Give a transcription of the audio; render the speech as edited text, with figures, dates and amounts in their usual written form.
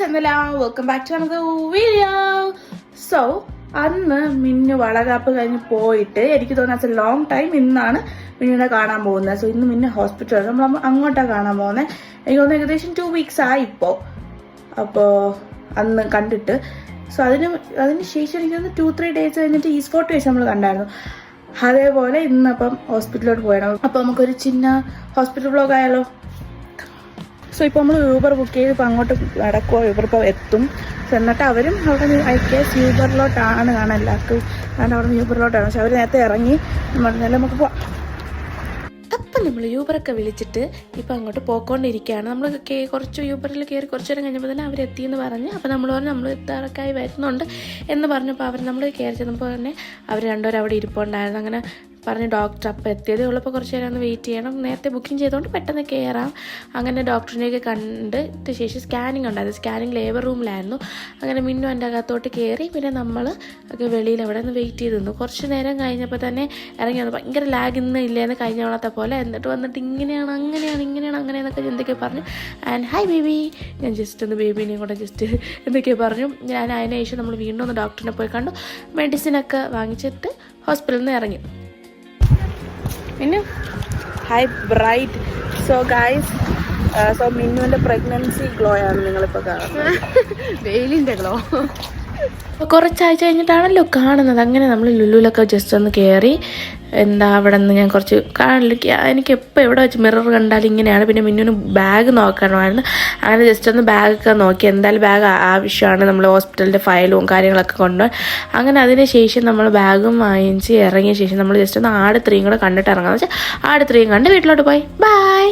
Welcome back to another video. So അന്ന് മിന്നു വളകാപ്പ് കഴിഞ്ഞ് പോയിട്ട് എനിക്ക് തോന്നുന്നത് ലോങ് ടൈം ഇന്നാണ് മിന്നുവിനെ കാണാൻ പോകുന്നത്. സോ ഇന്ന് മിന്നു ഹോസ്പിറ്റലിൽ നമ്മൾ അങ്ങോട്ടാണ് കാണാൻ പോകുന്നത്. എനിക്ക് തോന്നുന്നു ഏകദേശം 2 weeks ആയി ഇപ്പോൾ. അപ്പോൾ അന്ന് കണ്ടിട്ട് സോ അതിന് ശേഷം എനിക്ക് തോന്നുന്നു 2-3 days കഴിഞ്ഞിട്ട് ഈസ്റ്റ് ഫോർട്ട് വെച്ച് നമ്മൾ കണ്ടായിരുന്നു. അതേപോലെ ഇന്നപ്പം ഹോസ്പിറ്റലിലോട്ട് പോയണം. അപ്പോൾ നമുക്കൊരു ചിന്ന ഹോസ്പിറ്റൽ വ്ളോഗ് ആയാലോ. സോ ഇപ്പോൾ നമ്മൾ യൂബർ ബുക്ക് ചെയ്ത് ഇപ്പോൾ അങ്ങോട്ട് നടക്കുമോ, യൂബർ ഇപ്പോൾ എത്തും. സോ എന്നിട്ട് അവരും അവിടെ ഐ കേസ് യൂബറിലോട്ടാണ് കാണാൻ എല്ലാവർക്കും. കാരണം അവിടെ നിന്ന് യൂബറിലോട്ടാണ്. പക്ഷെ അവർ നേരത്തെ ഇറങ്ങി പറഞ്ഞാൽ നമുക്ക് പോവാം. അപ്പം നമ്മൾ യൂബറൊക്കെ വിളിച്ചിട്ട് ഇപ്പോൾ അങ്ങോട്ട് പോയിക്കൊണ്ടിരിക്കുകയാണ്. നമ്മൾ കുറച്ച് യൂബറിൽ കയറി കുറച്ച് നേരം കഴിഞ്ഞപ്പോൾ തന്നെ അവരെത്തിയെന്ന് പറഞ്ഞ്. അപ്പോൾ നമ്മൾ പറഞ്ഞു നമ്മൾ എത്താറൊക്കെയായി വരുന്നുണ്ട് എന്ന് പറഞ്ഞപ്പോൾ അവർ നമ്മൾ കയറി ചെന്നപ്പോൾ തന്നെ അവർ രണ്ടുപേരും അവിടെ ഇരിപ്പുണ്ടായിരുന്നു. അങ്ങനെ പറഞ്ഞ് ഡോക്ടർ അപ്പം എത്തിയതേ ഉള്ളപ്പോൾ കുറച്ച് നേരം ഒന്ന് വെയിറ്റ് ചെയ്യണം, നേരത്തെ ബുക്കിംഗ് ചെയ്തുകൊണ്ട് പെട്ടെന്ന് കയറാം. അങ്ങനെ ഡോക്ടറിനെയൊക്കെ കണ്ടിട്ട് ശേഷം സ്കാനിങ് ഉണ്ടായിരുന്നു. സ്കാനിങ് ലേബർ റൂമിലായിരുന്നു. അങ്ങനെ മിന്നു എൻ്റെ അകത്തോട്ട് കയറി. പിന്നെ നമ്മൾ ഒക്കെ വെളിയിൽ അവിടെ നിന്ന് വെയിറ്റ് ചെയ്ത് നിന്നു. കുറച്ച് നേരം കഴിഞ്ഞപ്പോൾ തന്നെ ഇറങ്ങി വന്നു. ഭയങ്കര ലാഗ് ഇന്ന് ഇല്ലേന്ന് കഴിഞ്ഞ തവണത്തെ പോലെ. എന്നിട്ട് വന്നിട്ട് ഇങ്ങനെയാണ് അങ്ങനെയെന്നൊക്കെ എന്തൊക്കെ പറഞ്ഞു. ആൻഡ് ഹായ് ബേബി, ഞാൻ ജസ്റ്റ് ഒന്ന് ബേബീനെയും കൂടെ ജസ്റ്റ് എന്തൊക്കെയോ പറഞ്ഞു. ഞാൻ അതിന് ശേഷം നമ്മൾ വീണ്ടും ഒന്ന് ഡോക്ടറിനെ പോയി കണ്ടു. മെഡിസിനൊക്കെ വാങ്ങിച്ചിട്ട് ഹോസ്പിറ്റലിൽ നിന്ന് ഇറങ്ങി. Minnu hi bright. So guys, so മിന്നുവിൻ്റെ പ്രഗ്നൻസി ഗ്ലോ ആണ് നിങ്ങളിപ്പോൾ കാണുന്നത്. വെയിലിൻ്റെ ഗ്ലോ. കുറച്ചാഴ്ച കഴിഞ്ഞിട്ടാണല്ലോ കാണുന്നത്. അങ്ങനെ നമ്മൾ ലുലുവിലൊക്കെ ജസ്റ്റ് ഒന്ന് കയറി. അവിടെ നിന്ന് ഞാൻ കുറച്ച് കാണില്ല, എനിക്ക് എപ്പോൾ എവിടെ വെച്ച് മിറർ കണ്ടാലും ഇങ്ങനെയാണ്. പിന്നെ മിന്നുവിന് ബാഗ് നോക്കണമായിരുന്നു. അങ്ങനെ ജസ്റ്റ് ഒന്ന് ബാഗൊക്കെ നോക്കി. എന്തായാലും ബാഗ് ആവശ്യമാണ്, നമ്മൾ ഹോസ്പിറ്റലിൻ്റെ ഫയലും കാര്യങ്ങളൊക്കെ കൊണ്ടുപോയി. അങ്ങനെ അതിന് ശേഷം നമ്മൾ ബാഗും വാങ്ങിച്ച് ഇറങ്ങിയ ശേഷം നമ്മൾ ജസ്റ്റ് ഒന്ന് ആട് 3 കൂടെ കണ്ടിട്ട് ഇറങ്ങാമെന്ന് വെച്ചാൽ ആട് 3 കണ്ട് വീട്ടിലോട്ട് പോയി. ബൈ.